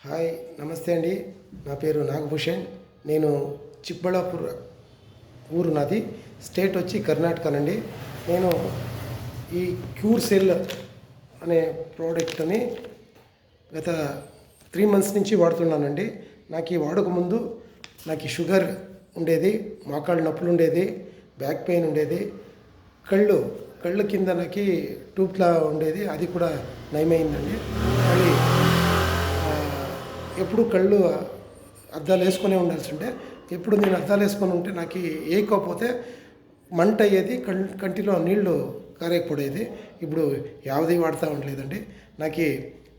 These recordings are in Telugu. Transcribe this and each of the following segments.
హాయ్ నమస్తే అండి. నా పేరు నాగభూషణ్. నేను చిక్బళ్ళాపూర్ ఊరు నాది. స్టేట్ వచ్చి కర్ణాటకనండి. నేను ఈ క్యూర్ సెల్ అనే ప్రోడక్ట్ని గత 3 months నుంచి వాడుతున్నానండి. నాకు ఈ వాడక ముందు నాకు షుగర్ ఉండేది, మోకాళ్ళ నొప్పులు ఉండేది, బ్యాక్ పెయిన్ ఉండేది, కళ్ళు కింద నాకు టూప్లా ఉండేది, అది కూడా నయమైందండి. మళ్ళీ ఎప్పుడు కళ్ళు అద్దాలు వేసుకునే ఉండాల్సి ఉంటే ఎప్పుడు నేను అద్దాలు వేసుకొని ఉంటే నాకు ఏకపోతే మంట అయ్యేది, కంటిలో నీళ్లు కారేకపోయేది. ఇప్పుడు యావది వాడుతూ ఉండలేదండి. నాకు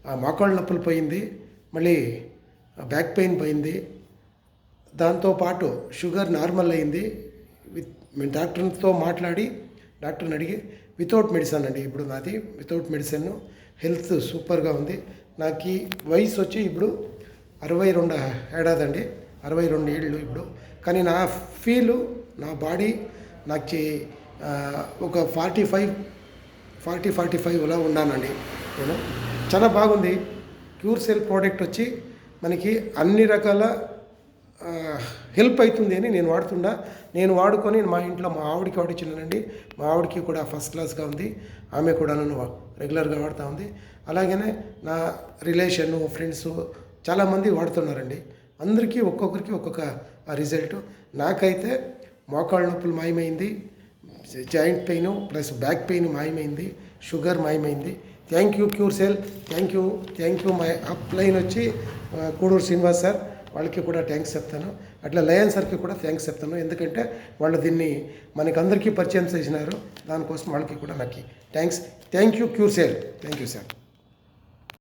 ఆ మోకాళ్ళ నొప్పులు పోయింది, మళ్ళీ బ్యాక్ పెయిన్ పోయింది, దాంతోపాటు షుగర్ నార్మల్ అయింది. డాక్టర్తో మాట్లాడి డాక్టర్ని అడిగి వితౌట్ మెడిసిన్ అండి ఇప్పుడు నాది వితౌట్ మెడిసిన్. హెల్త్ సూపర్గా ఉంది. నాకు వయసు వచ్చి ఇప్పుడు 62 ఏడాదండి, 62 ఏళ్ళు ఇప్పుడు. కానీ నా ఫీలు, నా బాడీ నాకు ఒక 45 అలా ఉన్నానండి. నేను చాలా బాగుంది. క్యూర్ సెల్ ప్రోడక్ట్ వచ్చి మనకి అన్ని రకాల హెల్ప్ అవుతుంది అని నేను వాడుతున్నా. నేను వాడుకొని మా ఇంట్లో మా ఆవిడకి వాడిచ్చినానండి. మా ఆవిడకి కూడా ఫస్ట్ క్లాస్గా ఉంది. ఆమె కూడా నన్ను రెగ్యులర్గా వాడుతూ ఉంది. అలాగనే నా రిలేషను, ఫ్రెండ్స్ చాలామంది వాడుతున్నారండి. అందరికీ ఒక్కొక్కరికి ఒక్కొక్క రిజల్ట్. నాకైతే మోకాళ్ళ నొప్పులు మాయమైంది, joint pain plus back pain మాయమైంది, షుగర్ మాయమైంది. Thank you cure cell. Thank you. My upline వచ్చి కోడూరు శ్రీనివాస్ సార్, వాళ్ళకి కూడా థ్యాంక్స్ చెప్తాను. అట్లా లయన్ సార్కి కూడా థ్యాంక్స్ చెప్తాను. ఎందుకంటే వాళ్ళు దీన్ని మనకి అందరికీ పరిచయం చేసినారు. దానికోసం వాళ్ళకి కూడా నాకు thank you cure cell. Thank you sir.